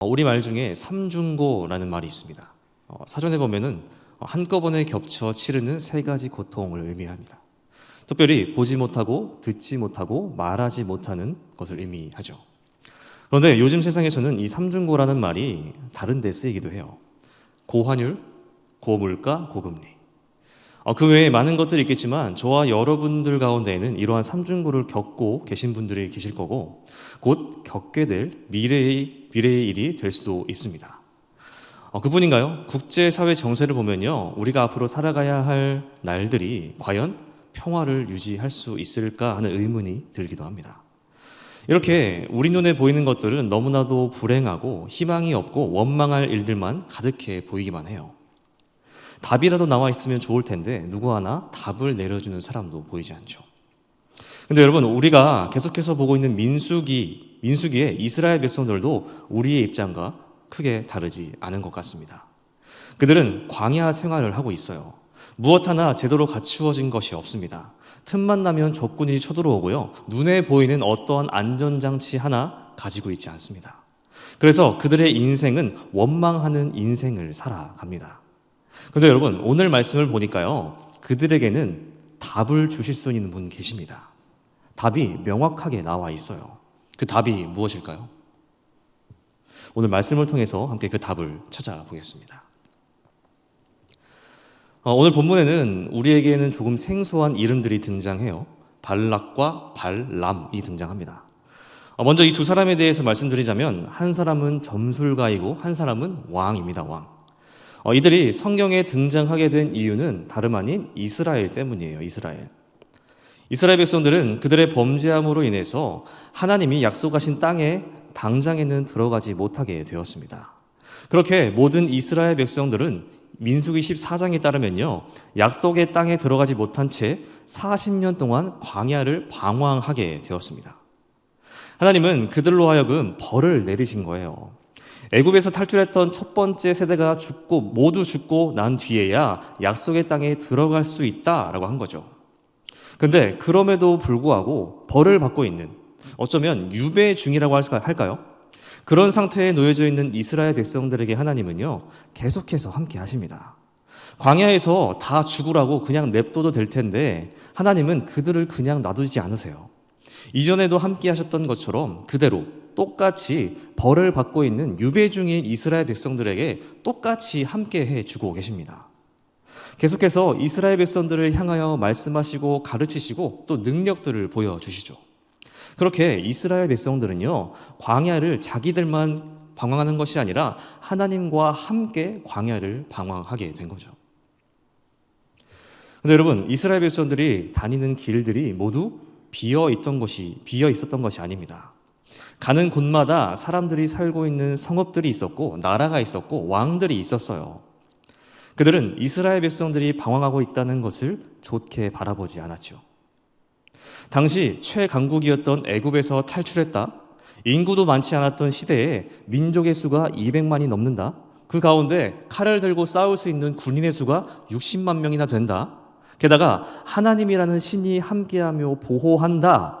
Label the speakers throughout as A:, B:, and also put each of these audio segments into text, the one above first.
A: 우리말 중에 삼중고라는 말이 있습니다. 사전에 보면은 한꺼번에 겹쳐 치르는 세 가지 고통을 의미합니다. 특별히 보지 못하고 듣지 못하고 말하지 못하는 것을 의미하죠. 그런데 요즘 세상에서는 이 삼중고라는 말이 다른 데 쓰이기도 해요. 고환율, 고물가, 고금리. 그 외에 많은 것들이 있겠지만 저와 여러분들 가운데에는 이러한 삼중고를 겪고 계신 분들이 계실 거고 곧 겪게 될 미래의 일이 될 수도 있습니다. 그뿐인가요? 국제사회 정세를 보면요, 우리가 앞으로 살아가야 할 날들이 과연 평화를 유지할 수 있을까 하는 의문이 들기도 합니다. 이렇게 우리 눈에 보이는 것들은 너무나도 불행하고 희망이 없고 원망할 일들만 가득해 보이기만 해요. 답이라도 나와 있으면 좋을 텐데 누구 하나 답을 내려주는 사람도 보이지 않죠. 근데 여러분, 우리가 계속해서 보고 있는 민수기의 이스라엘 백성들도 우리의 입장과 크게 다르지 않은 것 같습니다. 그들은 광야 생활을 하고 있어요. 무엇 하나 제대로 갖추어진 것이 없습니다. 틈만 나면 적군이 쳐들어오고요, 눈에 보이는 어떠한 안전장치 하나 가지고 있지 않습니다. 그래서 그들의 인생은 원망하는 인생을 살아갑니다. 그런데 여러분, 오늘 말씀을 보니까요, 그들에게는 답을 주실 수 있는 분 계십니다. 답이 명확하게 나와 있어요. 그 답이 무엇일까요? 오늘 말씀을 통해서 함께 그 답을 찾아보겠습니다. 오늘 본문에는 우리에게는 조금 생소한 이름들이 등장해요. 발락과 발람이 등장합니다. 먼저 이 두 사람에 대해서 말씀드리자면 한 사람은 점술가이고 한 사람은 왕입니다. 왕. 이들이 성경에 등장하게 된 이유는 다름 아닌 이스라엘 때문이에요. 이스라엘 백성들은 그들의 범죄함으로 인해서 하나님이 약속하신 땅에 당장에는 들어가지 못하게 되었습니다. 그렇게 모든 이스라엘 백성들은 민수기 14장에 따르면요, 약속의 땅에 들어가지 못한 채 40년 동안 광야를 방황하게 되었습니다. 하나님은 그들로 하여금 벌을 내리신 거예요. 애굽에서 탈출했던 첫 번째 세대가 모두 죽고 난 뒤에야 약속의 땅에 들어갈 수 있다라고 한 거죠. 근데 그럼에도 불구하고 벌을 받고 있는, 어쩌면 유배 중이라고 할까요? 그런 상태에 놓여져 있는 이스라엘 백성들에게 하나님은요, 계속해서 함께 하십니다. 광야에서 다 죽으라고 그냥 냅둬도 될 텐데 하나님은 그들을 그냥 놔두지 않으세요. 이전에도 함께 하셨던 것처럼 그대로 똑같이 벌을 받고 있는 유배 중인 이스라엘 백성들에게 똑같이 함께 해주고 계십니다. 계속해서 이스라엘 백성들을 향하여 말씀하시고 가르치시고 또 능력들을 보여주시죠. 그렇게 이스라엘 백성들은요, 광야를 자기들만 방황하는 것이 아니라 하나님과 함께 광야를 방황하게 된 거죠. 그런데 여러분, 이스라엘 백성들이 다니는 길들이 모두 비어 있었던 것이 아닙니다. 가는 곳마다 사람들이 살고 있는 성읍들이 있었고 나라가 있었고 왕들이 있었어요. 그들은 이스라엘 백성들이 방황하고 있다는 것을 좋게 바라보지 않았죠. 당시 최강국이었던 애굽에서 탈출했다, 인구도 많지 않았던 시대에 민족의 수가 200만이 넘는다, 그 가운데 칼을 들고 싸울 수 있는 군인의 수가 60만 명이나 된다, 게다가 하나님이라는 신이 함께하며 보호한다,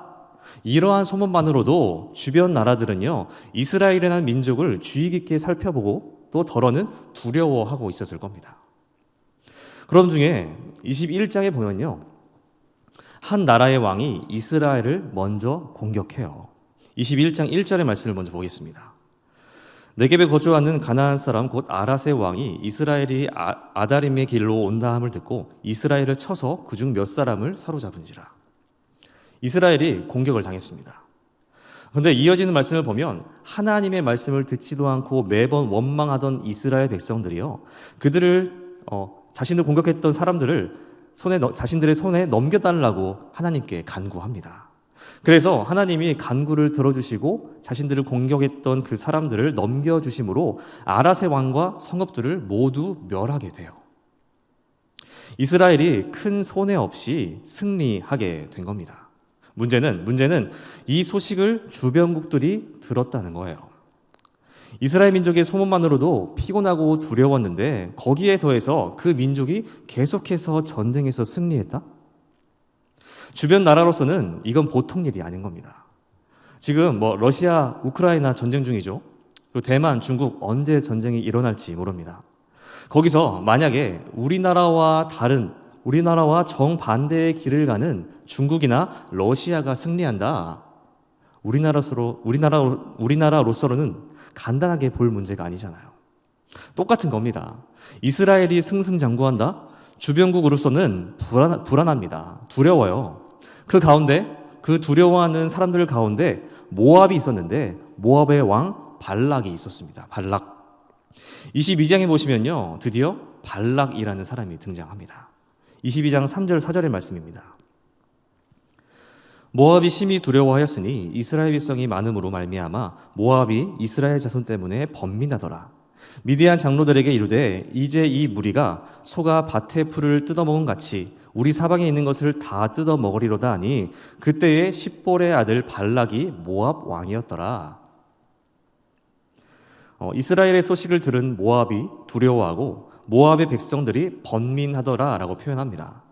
A: 이러한 소문만으로도 주변 나라들은요, 이스라엘이라는 민족을 주의 깊게 살펴보고 또 덜어는 두려워하고 있었을 겁니다. 그런 중에 21장에 보면요, 한 나라의 왕이 이스라엘을 먼저 공격해요. 21장 1절의 말씀을 먼저 보겠습니다. 네겝에 거주하는 가나안 사람 곧 아랏의 왕이 이스라엘이 아다림의 길로 온다 함을 듣고 이스라엘을 쳐서 그중 몇 사람을 사로잡은지라. 이스라엘이 공격을 당했습니다. 그런데 이어지는 말씀을 보면 하나님의 말씀을 듣지도 않고 매번 원망하던 이스라엘 백성들이요, 그들을 자신을 공격했던 사람들을 자신들의 손에 넘겨달라고 하나님께 간구합니다. 그래서 하나님이 간구를 들어주시고 자신들을 공격했던 그 사람들을 넘겨주심으로 아랏의 왕과 성읍들을 모두 멸하게 돼요. 이스라엘이 큰 손해 없이 승리하게 된 겁니다. 문제는 이 소식을 주변국들이 들었다는 거예요. 이스라엘 민족의 소문만으로도 피곤하고 두려웠는데 거기에 더해서 그 민족이 계속해서 전쟁에서 승리했다? 주변 나라로서는 이건 보통 일이 아닌 겁니다. 지금 러시아, 우크라이나 전쟁 중이죠. 그리고 대만, 중국 언제 전쟁이 일어날지 모릅니다. 거기서 만약에 우리나라와 정반대의 길을 가는 중국이나 러시아가 승리한다. 우리나라로서는 간단하게 볼 문제가 아니잖아요. 똑같은 겁니다. 이스라엘이 승승장구한다? 주변국으로서는 불안합니다. 두려워요. 그 두려워하는 사람들 가운데 모압이 있었는데 모압의 왕 발락이 있었습니다. 발락. 22장에 보시면요. 드디어 발락이라는 사람이 등장합니다. 22장 3절 4절의 말씀입니다. 모압이 심히 두려워하였으니 이스라엘 백성이 많음으로 말미암아 모압이 이스라엘 자손 때문에 번민하더라. 미디안 장로들에게 이르되 이제 이 무리가 소가 밭의 풀을 뜯어먹은 같이 우리 사방에 있는 것을 다 뜯어먹으리로다 하니 그때에 십볼의 아들 발락이 모압 왕이었더라. 이스라엘의 소식을 들은 모압이 두려워하고 모압의 백성들이 번민하더라라고 표현합니다.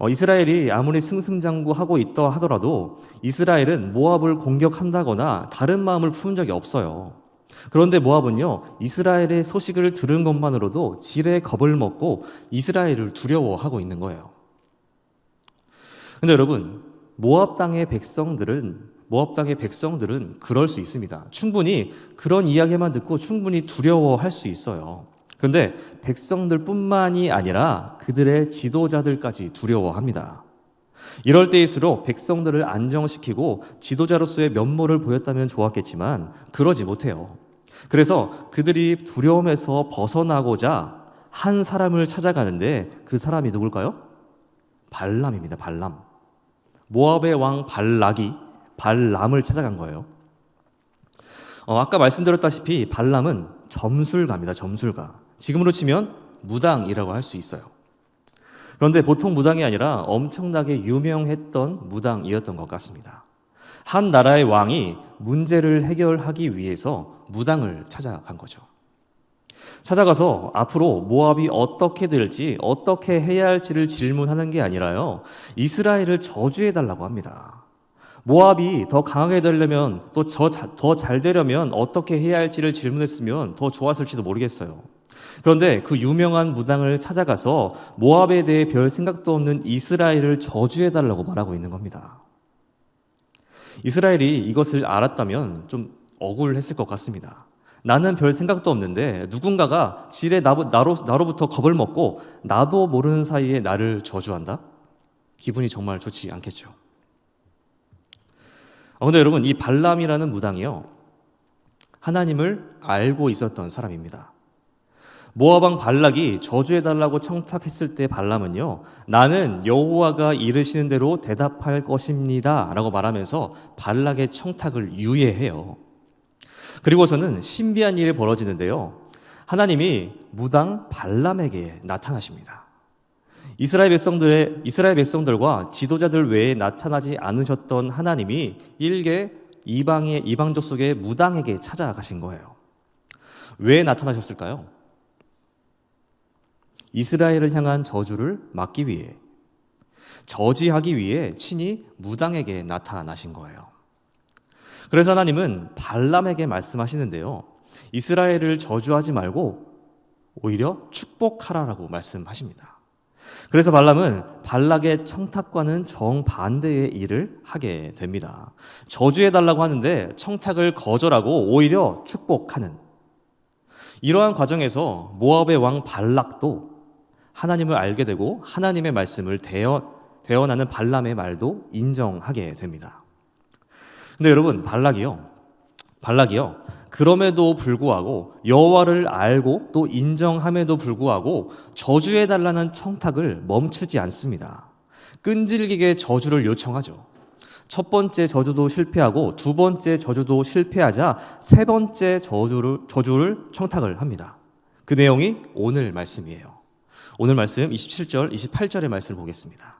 A: 이스라엘이 아무리 승승장구하고 있다 하더라도 이스라엘은 모압을 공격한다거나 다른 마음을 품은 적이 없어요. 그런데 모압은요, 이스라엘의 소식을 들은 것만으로도 지레 겁을 먹고 이스라엘을 두려워하고 있는 거예요. 근데 여러분, 모압 땅의 백성들은 그럴 수 있습니다. 충분히 그런 이야기만 듣고 충분히 두려워할 수 있어요. 그런데 백성들뿐만이 아니라 그들의 지도자들까지 두려워합니다. 이럴 때일수록 백성들을 안정시키고 지도자로서의 면모를 보였다면 좋았겠지만 그러지 못해요. 그래서 그들이 두려움에서 벗어나고자 한 사람을 찾아가는데 그 사람이 누굴까요? 발람입니다. 발람. 모압의 왕 발락이 발람을 찾아간 거예요. 아까 말씀드렸다시피 발람은 점술가입니다. 점술가. 지금으로 치면 무당이라고 할 수 있어요. 그런데 보통 무당이 아니라 엄청나게 유명했던 무당이었던 것 같습니다. 한 나라의 왕이 문제를 해결하기 위해서 무당을 찾아간 거죠. 찾아가서 앞으로 모압이 어떻게 될지, 어떻게 해야 할지를 질문하는 게 아니라요, 이스라엘을 저주해달라고 합니다. 모압이 더 강하게 되려면, 또 더 잘 되려면 어떻게 해야 할지를 질문했으면 더 좋았을지도 모르겠어요. 그런데 그 유명한 무당을 찾아가서 모압에 대해 별 생각도 없는 이스라엘을 저주해달라고 말하고 있는 겁니다. 이스라엘이 이것을 알았다면 좀 억울했을 것 같습니다. 나는 별 생각도 없는데 누군가가 지레 나로부터 겁을 먹고 나도 모르는 사이에 나를 저주한다? 기분이 정말 좋지 않겠죠. 근데 여러분, 이 발람이라는 무당이요, 하나님을 알고 있었던 사람입니다. 모압 왕 발락이 저주해달라고 청탁했을 때 발람은요, 나는 여호와가 이르시는 대로 대답할 것입니다 라고 말하면서 발락의 청탁을 유예해요. 그리고서는 신비한 일이 벌어지는데요, 하나님이 무당 발람에게 나타나십니다. 이스라엘 백성들과 지도자들 외에 나타나지 않으셨던 하나님이 일개 이방족 속의 무당에게 찾아가신 거예요. 왜 나타나셨을까요? 이스라엘을 향한 저주를 막기 위해, 저지하기 위해 친히 무당에게 나타나신 거예요. 그래서 하나님은 발람에게 말씀하시는데요, 이스라엘을 저주하지 말고 오히려 축복하라라고 말씀하십니다. 그래서 발람은 발락의 청탁과는 정반대의 일을 하게 됩니다. 저주해달라고 하는데 청탁을 거절하고 오히려 축복하는, 이러한 과정에서 모압의 왕 발락도 하나님을 알게 되고 하나님의 말씀을 대언하는 발람의 말도 인정하게 됩니다. 근데 여러분, 발락이요, 그럼에도 불구하고 여호와를 알고 또 인정함에도 불구하고 저주해달라는 청탁을 멈추지 않습니다. 끈질기게 저주를 요청하죠. 첫 번째 저주도 실패하고 두 번째 저주도 실패하자 세 번째 저주를 청탁을 합니다. 그 내용이 오늘 말씀이에요. 오늘 말씀 27절, 28절의 말씀을 보겠습니다.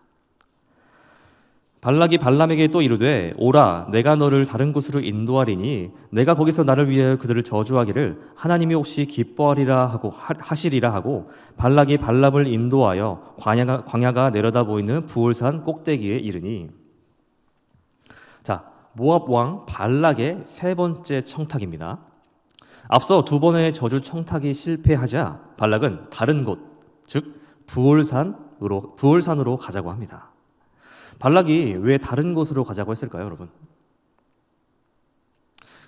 A: 발락이 발람에게 또 이르되 오라, 내가 너를 다른 곳으로 인도하리니 내가 거기서 나를 위하여 그들을 저주하기를 하나님이 혹시 기뻐하리라 하고 하시리라 하고, 발락이 발람을 인도하여 광야가 내려다 보이는 부올산 꼭대기에 이르니. 자, 모압 왕 발락의 세 번째 청탁입니다. 앞서 두 번의 저주 청탁이 실패하자 발락은 다른 곳, 즉 부올산으로 가자고 합니다. 발락이 왜 다른 곳으로 가자고 했을까요, 여러분?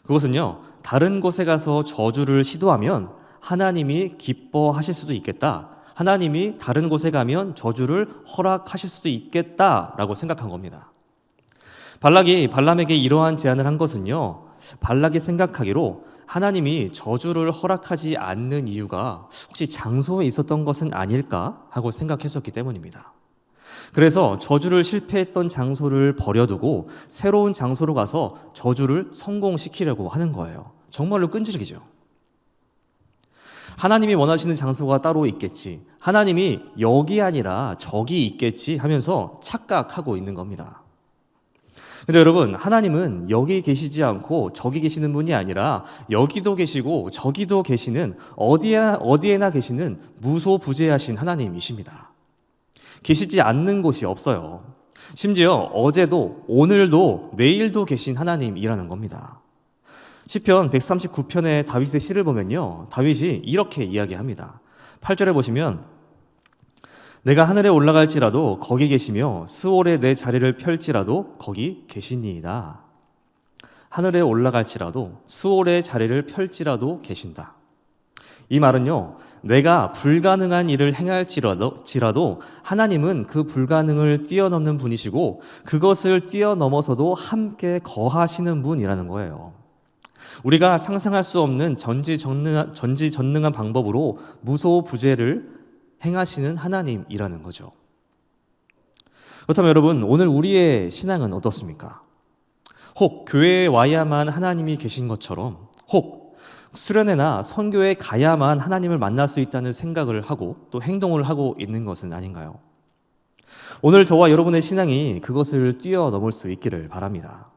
A: 그것은요, 다른 곳에 가서 저주를 시도하면 하나님이 기뻐하실 수도 있겠다. 하나님이 다른 곳에 가면 저주를 허락하실 수도 있겠다라고 생각한 겁니다. 발락이 발람에게 이러한 제안을 한 것은요, 발락이 생각하기로 하나님이 저주를 허락하지 않는 이유가 혹시 장소에 있었던 것은 아닐까 하고 생각했었기 때문입니다. 그래서 저주를 실패했던 장소를 버려두고 새로운 장소로 가서 저주를 성공시키려고 하는 거예요. 정말로 끈질기죠. 하나님이 원하시는 장소가 따로 있겠지. 하나님이 여기 아니라 저기 있겠지 하면서 착각하고 있는 겁니다. 근데 여러분, 하나님은 여기 계시지 않고 저기 계시는 분이 아니라 여기도 계시고 저기도 계시는 어디에나 계시는 무소부재하신 하나님이십니다. 계시지 않는 곳이 없어요. 심지어 어제도 오늘도 내일도 계신 하나님이라는 겁니다. 시편 139편의 다윗의 시를 보면요, 다윗이 이렇게 이야기합니다. 8절에 보시면 내가 하늘에 올라갈지라도 거기 계시며 스올에 내 자리를 펼지라도 거기 계시니이다. 하늘에 올라갈지라도 스올에 자리를 펼지라도 계신다. 이 말은요, 내가 불가능한 일을 행할지라도 하나님은 그 불가능을 뛰어넘는 분이시고 그것을 뛰어넘어서도 함께 거하시는 분이라는 거예요. 우리가 상상할 수 없는 전지전능한 방법으로 무소부재를 행하시는 하나님이라는 거죠. 그렇다면 여러분, 오늘 우리의 신앙은 어떻습니까? 혹 교회에 와야만 하나님이 계신 것처럼, 혹 수련회나 선교에 가야만 하나님을 만날 수 있다는 생각을 하고 또 행동을 하고 있는 것은 아닌가요? 오늘 저와 여러분의 신앙이 그것을 뛰어넘을 수 있기를 바랍니다.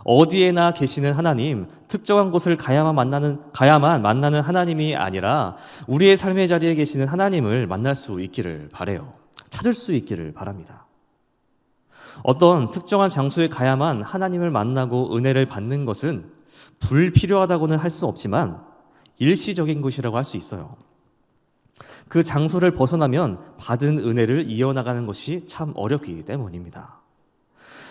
A: 어디에나 계시는 하나님, 특정한 곳을 가야만 만나는 하나님이 아니라 우리의 삶의 자리에 계시는 하나님을 만날 수 있기를 바라요. 찾을 수 있기를 바랍니다. 어떤 특정한 장소에 가야만 하나님을 만나고 은혜를 받는 것은 불필요하다고는 할 수 없지만 일시적인 것이라고 할 수 있어요. 그 장소를 벗어나면 받은 은혜를 이어나가는 것이 참 어렵기 때문입니다.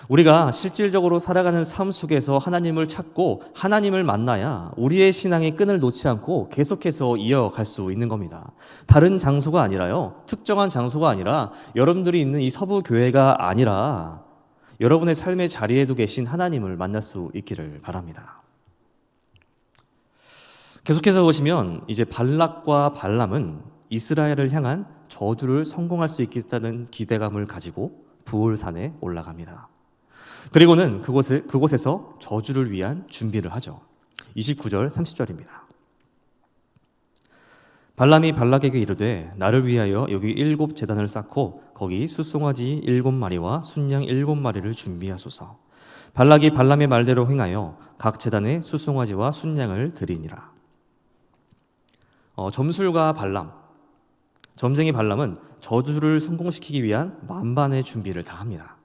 A: 우리가 실질적으로 살아가는 삶 속에서 하나님을 찾고 하나님을 만나야 우리의 신앙의 끈을 놓지 않고 계속해서 이어갈 수 있는 겁니다. 다른 장소가 아니라요, 특정한 장소가 아니라 여러분들이 있는 이 서부 교회가 아니라 여러분의 삶의 자리에도 계신 하나님을 만날 수 있기를 바랍니다. 계속해서 보시면 이제 발락과 발람은 이스라엘을 향한 저주를 성공할 수 있겠다는 기대감을 가지고 부올산에 올라갑니다. 그리고는 그곳에서 저주를 위한 준비를 하죠. 29절 30절입니다. 발람이 발락에게 이르되 나를 위하여 여기 7 제단을 쌓고 거기 숫송아지 7마리와 순양 7마리를 준비하소서. 발락이 발람의 말대로 행하여 각 제단에 숫송아지와 순양을 드리니라. 점술가 발람, 점쟁이 발람은 저주를 성공시키기 위한 만반의 준비를 다 합니다.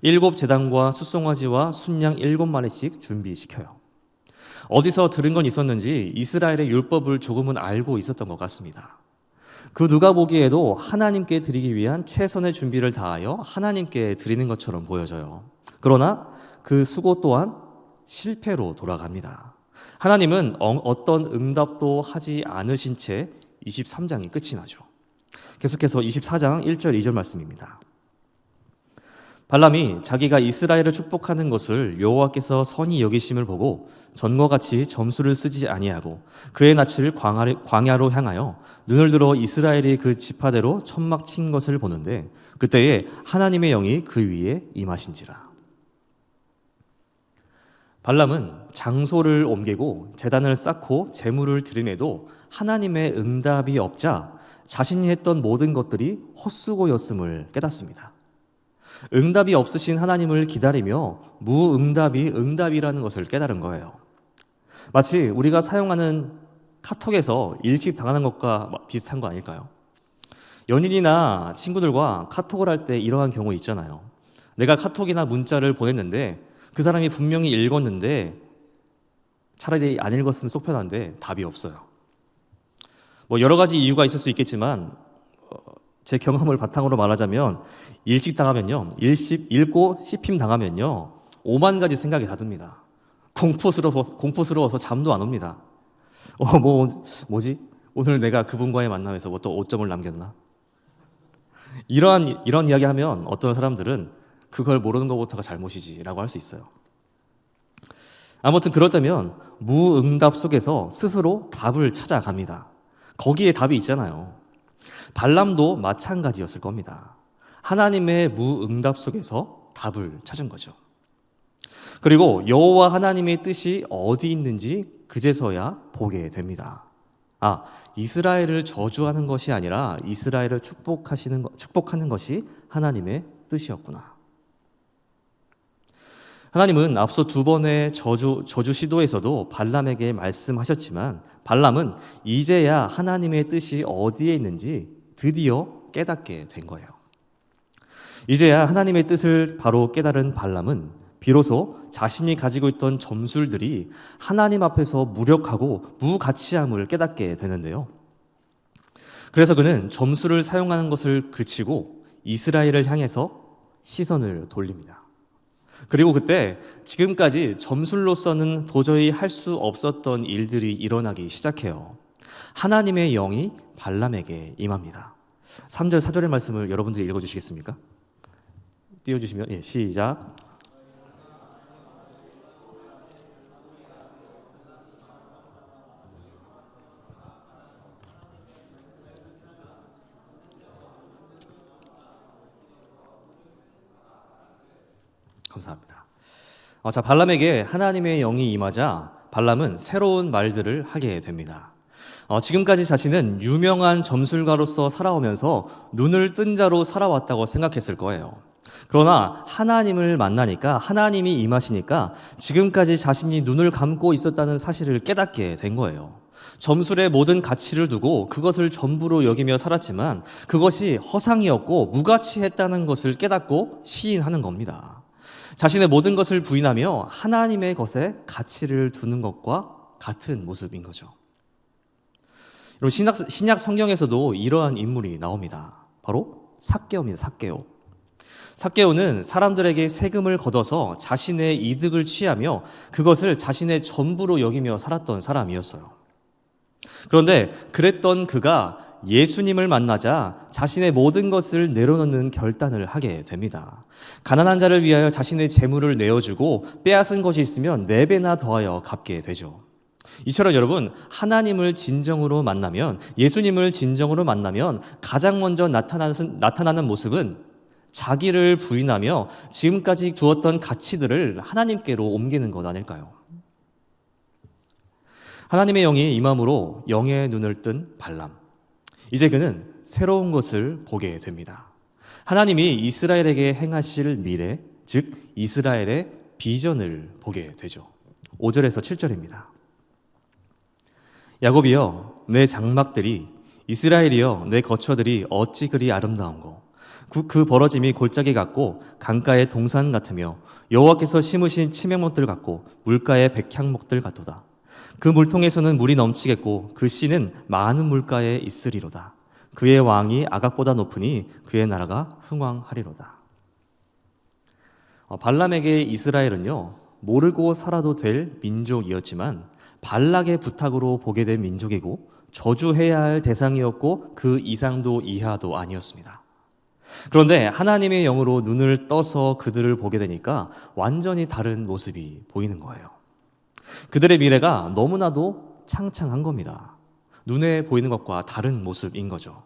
A: 7 제단과 숫송아지와 순양 7마리씩 준비시켜요. 어디서 들은 건 있었는지 이스라엘의 율법을 조금은 알고 있었던 것 같습니다. 그 누가 보기에도 하나님께 드리기 위한 최선의 준비를 다하여 하나님께 드리는 것처럼 보여져요. 그러나 그 수고 또한 실패로 돌아갑니다. 하나님은 어떤 응답도 하지 않으신 채 23장이 끝이 나죠. 계속해서 24장 1절 2절 말씀입니다. 발람이 자기가 이스라엘을 축복하는 것을 여호와께서 선히 여기심을 보고 전과 같이 점수를 쓰지 아니하고 그의 낯을 광야로 향하여 눈을 들어 이스라엘이 그 지파대로 천막 친 것을 보는데 그때에 하나님의 영이 그 위에 임하신지라. 발람은 장소를 옮기고 제단을 쌓고 제물을 드림에도 하나님의 응답이 없자 자신이 했던 모든 것들이 헛수고였음을 깨닫습니다. 응답이 없으신 하나님을 기다리며 무응답이 응답이라는 것을 깨달은 거예요. 마치 우리가 사용하는 카톡에서 일식 당하는 것과 비슷한 거 아닐까요? 연인이나 친구들과 카톡을 할 때 이러한 경우 있잖아요. 내가 카톡이나 문자를 보냈는데 그 사람이 분명히 읽었는데 차라리 안 읽었으면 속 편한데 답이 없어요. 뭐 여러 가지 이유가 있을 수 있겠지만 제 경험을 바탕으로 말하자면 일식 당하면요, 읽고 씹힘 당하면요, 5만 가지 생각이 다 듭니다. 공포스러워서 잠도 안 옵니다. 뭐지? 오늘 내가 그분과의 만남에서 뭐 또 5점을 남겼나? 이런 이야기하면 어떤 사람들은 그걸 모르는 것부터가 잘못이지라고 할 수 있어요. 아무튼 그렇다면 무응답 속에서 스스로 답을 찾아갑니다. 거기에 답이 있잖아요. 발람도 마찬가지였을 겁니다. 하나님의 무응답 속에서 답을 찾은 거죠. 그리고 여호와 하나님의 뜻이 어디 있는지 그제서야 보게 됩니다. 이스라엘을 저주하는 것이 아니라 이스라엘을 축복하는 것이 하나님의 뜻이었구나. 하나님은 앞서 2번의 저주 시도에서도 발람에게 말씀하셨지만 발람은 이제야 하나님의 뜻이 어디에 있는지 드디어 깨닫게 된 거예요. 이제야 하나님의 뜻을 바로 깨달은 발람은 비로소 자신이 가지고 있던 점술들이 하나님 앞에서 무력하고 무가치함을 깨닫게 되는데요. 그래서 그는 점술을 사용하는 것을 그치고 이스라엘을 향해서 시선을 돌립니다. 그리고 그때 지금까지 점술로서는 도저히 할 수 없었던 일들이 일어나기 시작해요. 하나님의 영이 발람에게 임합니다. 3절 4절의 말씀을 여러분들이 읽어주시겠습니까? 띄워주시면 시작. 감사합니다. 발람에게 하나님의 영이 임하자 발람은 새로운 말들을 하게 됩니다. 지금까지 자신은 유명한 점술가로서 살아오면서 눈을 뜬 자로 살아왔다고 생각했을 거예요. 그러나 하나님을 만나니까 하나님이 임하시니까 지금까지 자신이 눈을 감고 있었다는 사실을 깨닫게 된 거예요. 점술의 모든 가치를 두고 그것을 전부로 여기며 살았지만 그것이 허상이었고 무가치했다는 것을 깨닫고 시인하는 겁니다. 자신의 모든 것을 부인하며 하나님의 것에 가치를 두는 것과 같은 모습인 거죠. 여러분, 신약 성경에서도 이러한 인물이 나옵니다. 바로 삭개오입니다. 삭개오는 사람들에게 세금을 걷어서 자신의 이득을 취하며 그것을 자신의 전부로 여기며 살았던 사람이었어요. 그런데 그랬던 그가 예수님을 만나자 자신의 모든 것을 내려놓는 결단을 하게 됩니다. 가난한 자를 위하여 자신의 재물을 내어주고 빼앗은 것이 있으면 4배나 더하여 갚게 되죠. 이처럼 여러분, 하나님을 진정으로 만나면, 예수님을 진정으로 만나면 가장 먼저 나타나는 모습은 자기를 부인하며 지금까지 두었던 가치들을 하나님께로 옮기는 것 아닐까요? 하나님의 영이 임함으로 영의 눈을 뜬 발람. 이제 그는 새로운 것을 보게 됩니다. 하나님이 이스라엘에게 행하실 미래, 즉 이스라엘의 비전을 보게 되죠. 5절에서 7절입니다. 야곱이여 내 장막들이, 이스라엘이여 내 거처들이 어찌 그리 아름다운고. 그 벌어짐이 골짜기 같고 강가의 동산 같으며 여호와께서 심으신 치명목들 같고 물가의 백향목들 같도다. 그 물통에서는 물이 넘치겠고 그 씨는 많은 물가에 있으리로다. 그의 왕이 아각보다 높으니 그의 나라가 흥왕하리로다. 발람에게 이스라엘은요, 모르고 살아도 될 민족이었지만 발락의 부탁으로 보게 된 민족이고 저주해야 할 대상이었고 그 이상도 이하도 아니었습니다. 그런데 하나님의 영으로 눈을 떠서 그들을 보게 되니까 완전히 다른 모습이 보이는 거예요. 그들의 미래가 너무나도 창창한 겁니다. 눈에 보이는 것과 다른 모습인 거죠.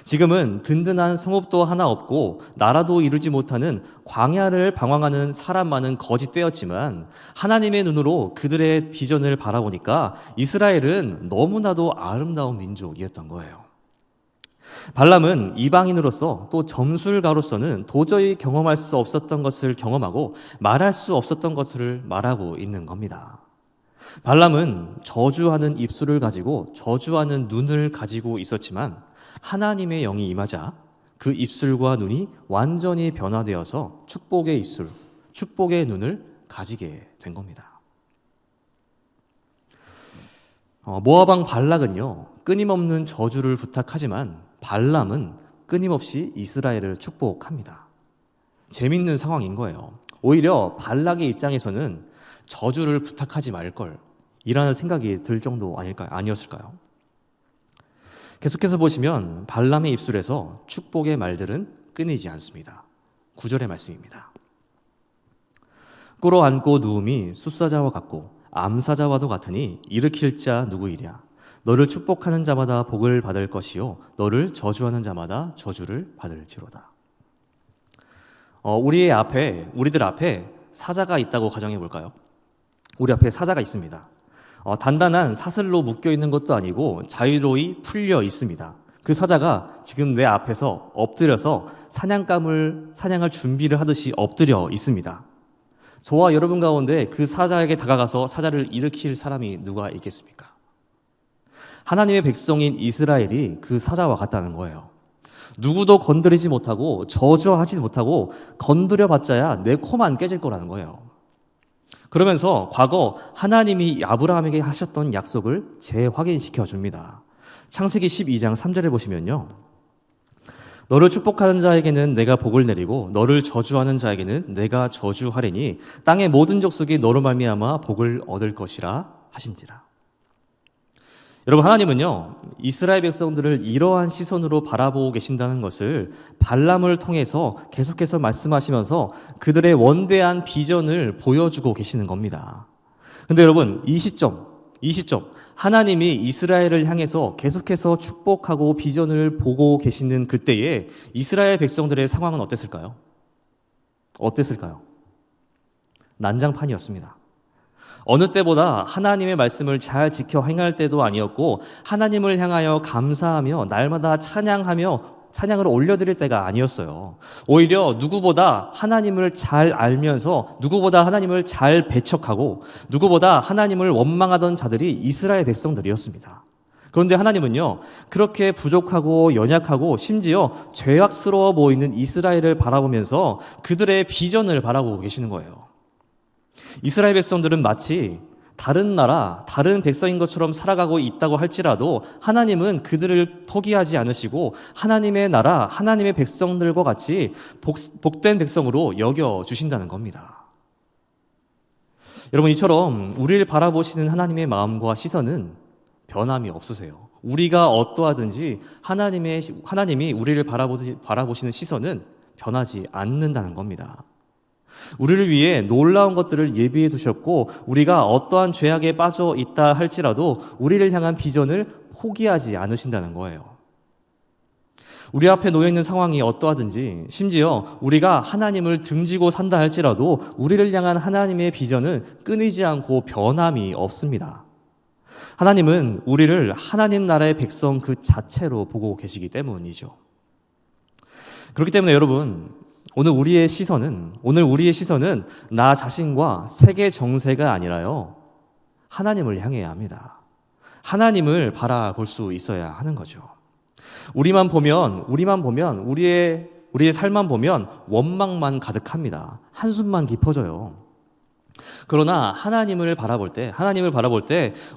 A: 지금은 든든한 성읍도 하나 없고 나라도 이루지 못하는 광야를 방황하는 사람 많은 거지 때였지만 하나님의 눈으로 그들의 비전을 바라보니까 이스라엘은 너무나도 아름다운 민족이었던 거예요. 발람은 이방인으로서 또 점술가로서는 도저히 경험할 수 없었던 것을 경험하고 말할 수 없었던 것을 말하고 있는 겁니다. 발람은 저주하는 입술을 가지고 저주하는 눈을 가지고 있었지만 하나님의 영이 임하자 그 입술과 눈이 완전히 변화되어서 축복의 입술, 축복의 눈을 가지게 된 겁니다. 모압 왕 발락은요 끊임없는 저주를 부탁하지만 발람은 끊임없이 이스라엘을 축복합니다. 재밌는 상황인 거예요. 오히려 발락의 입장에서는 저주를 부탁하지 말걸 이라는 생각이 들 정도 아니었을까요? 계속해서 보시면 발람의 입술에서 축복의 말들은 끊이지 않습니다. 9절의 말씀입니다. 꿇어 앉고 누움이 숫사자와 같고 암사자와도 같으니 일으킬 자 누구이랴. 너를 축복하는 자마다 복을 받을 것이요 너를 저주하는 자마다 저주를 받을지로다. 우리들 앞에 사자가 있다고 가정해 볼까요? 우리 앞에 사자가 있습니다. 단단한 사슬로 묶여 있는 것도 아니고 자유로이 풀려 있습니다. 그 사자가 지금 내 앞에서 엎드려서 사냥할 준비를 하듯이 엎드려 있습니다. 저와 여러분 가운데 그 사자에게 다가가서 사자를 일으킬 사람이 누가 있겠습니까? 하나님의 백성인 이스라엘이 그 사자와 같다는 거예요. 누구도 건드리지 못하고 저주하지 못하고 건드려봤자야 내 코만 깨질 거라는 거예요. 그러면서 과거 하나님이 아브라함에게 하셨던 약속을 재확인시켜 줍니다. 창세기 12장 3절에 보시면요. 너를 축복하는 자에게는 내가 복을 내리고 너를 저주하는 자에게는 내가 저주하리니 땅의 모든 족속이 너로 말미암아 복을 얻을 것이라 하신지라. 여러분, 하나님은요 이스라엘 백성들을 이러한 시선으로 바라보고 계신다는 것을 발람을 통해서 계속해서 말씀하시면서 그들의 원대한 비전을 보여주고 계시는 겁니다. 근데 여러분, 이 시점 하나님이 이스라엘을 향해서 계속해서 축복하고 비전을 보고 계시는 그때에 이스라엘 백성들의 상황은 어땠을까요? 난장판이었습니다. 어느 때보다 하나님의 말씀을 잘 지켜 행할 때도 아니었고 하나님을 향하여 감사하며 날마다 찬양을 올려드릴 때가 아니었어요. 오히려 누구보다 하나님을 잘 알면서 누구보다 하나님을 잘 배척하고 누구보다 하나님을 원망하던 자들이 이스라엘 백성들이었습니다. 그런데 하나님은요 그렇게 부족하고 연약하고 심지어 죄악스러워 보이는 이스라엘을 바라보면서 그들의 비전을 바라보고 계시는 거예요. 이스라엘 백성들은 마치 다른 나라, 다른 백성인 것처럼 살아가고 있다고 할지라도 하나님은 그들을 포기하지 않으시고 하나님의 나라, 하나님의 백성들과 같이 복된 백성으로 여겨주신다는 겁니다. 여러분, 이처럼 우리를 바라보시는 하나님의 마음과 시선은 변함이 없으세요. 우리가 어떠하든지 하나님이 우리를 바라보시는 시선은 변하지 않는다는 겁니다. 우리를 위해 놀라운 것들을 예비해 두셨고 우리가 어떠한 죄악에 빠져 있다 할지라도 우리를 향한 비전을 포기하지 않으신다는 거예요. 우리 앞에 놓여있는 상황이 어떠하든지 심지어 우리가 하나님을 등지고 산다 할지라도 우리를 향한 하나님의 비전은 끊이지 않고 변함이 없습니다. 하나님은 우리를 하나님 나라의 백성 그 자체로 보고 계시기 때문이죠. 그렇기 때문에 여러분, 오늘 우리의 시선은 나 자신과 세계 정세가 아니라요 하나님을 향해야 합니다. 하나님을 바라볼 수 있어야 하는 거죠. 우리만 보면 우리의 삶만 보면 원망만 가득합니다. 한숨만 깊어져요. 그러나 하나님을 바라볼 때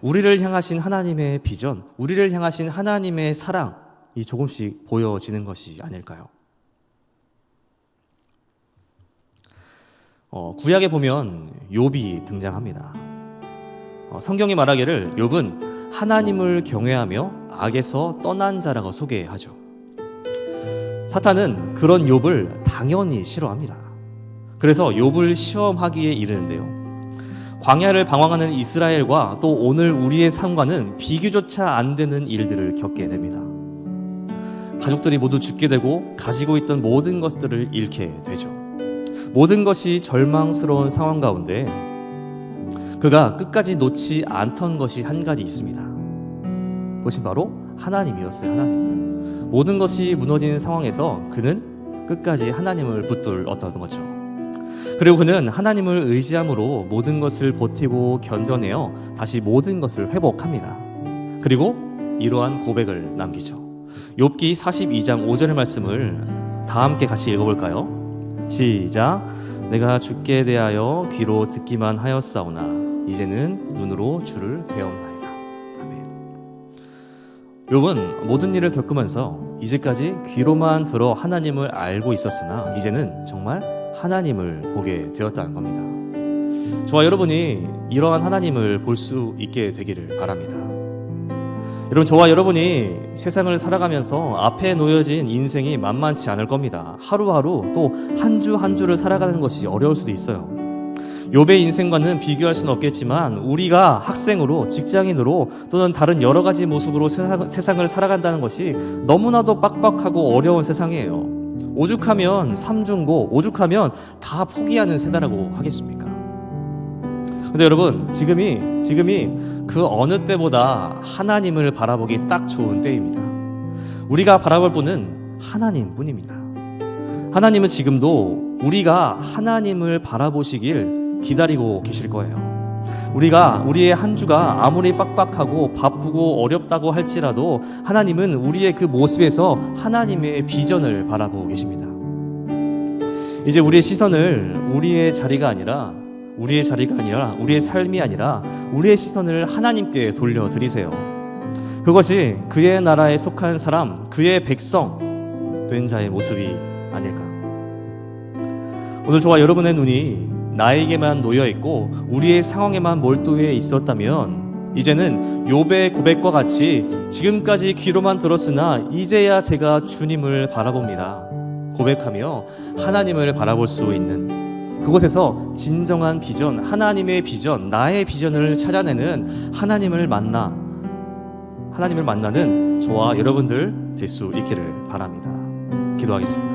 A: 우리를 향하신 하나님의 비전, 우리를 향하신 하나님의 사랑이 조금씩 보여지는 것이 아닐까요? 구약에 보면 욥이 등장합니다. 성경이 말하기를 욥은 하나님을 경외하며 악에서 떠난 자라고 소개하죠. 사탄은 그런 욥을 당연히 싫어합니다. 그래서 욥을 시험하기에 이르는데요. 광야를 방황하는 이스라엘과 또 오늘 우리의 삶과는 비교조차 안 되는 일들을 겪게 됩니다. 가족들이 모두 죽게 되고 가지고 있던 모든 것들을 잃게 되죠. 모든 것이 절망스러운 상황 가운데 그가 끝까지 놓지 않던 것이 한 가지 있습니다. 그것이 바로 하나님이었어요. 하나님. 모든 것이 무너진 상황에서 그는 끝까지 하나님을 붙들었던 거죠. 그리고 그는 하나님을 의지함으로 모든 것을 버티고 견뎌내어 다시 모든 것을 회복합니다. 그리고 이러한 고백을 남기죠. 욥기 42장 5절의 말씀을 다 함께 같이 읽어볼까요? 시작. 내가 주께 대하여 귀로 듣기만 하였사오나 이제는 눈으로 주를 배웠나이다. 아멘. 욥은 모든 일을 겪으면서 이제까지 귀로만 들어 하나님을 알고 있었으나 이제는 정말 하나님을 보게 되었다는 겁니다. 저와 여러분이 이러한 하나님을 볼 수 있게 되기를 바랍니다. 여러분, 저와 여러분이 세상을 살아가면서 앞에 놓여진 인생이 만만치 않을 겁니다. 하루하루 또 한 주 한 주를 살아가는 것이 어려울 수도 있어요. 욥의 인생과는 비교할 수는 없겠지만 우리가 학생으로, 직장인으로 또는 다른 여러 가지 모습으로 세상을 살아간다는 것이 너무나도 빡빡하고 어려운 세상이에요. 오죽하면 삼중고, 오죽하면 다 포기하는 세대라고 하겠습니까? 근데 여러분, 지금이 그 어느 때보다 하나님을 바라보기 딱 좋은 때입니다. 우리가 바라볼 분은 하나님뿐입니다. 하나님은 지금도 우리가 하나님을 바라보시길 기다리고 계실 거예요. 우리의 한 주가 아무리 빡빡하고 바쁘고 어렵다고 할지라도 하나님은 우리의 그 모습에서 하나님의 비전을 바라보고 계십니다. 이제 우리의 시선을 우리의 자리가 아니라 우리의 삶이 아니라 우리의 시선을 하나님께 돌려드리세요. 그것이 그의 나라에 속한 사람, 그의 백성 된 자의 모습이 아닐까. 오늘 저와 여러분의 눈이 나에게만 놓여 있고 우리의 상황에만 몰두해 있었다면 이제는 욥의 고백과 같이 지금까지 귀로만 들었으나 이제야 제가 주님을 바라봅니다 고백하며 하나님을 바라볼 수 있는, 그곳에서 진정한 비전, 하나님의 비전, 나의 비전을 찾아내는 하나님을 만나는 저와 여러분들 될 수 있기를 바랍니다. 기도하겠습니다.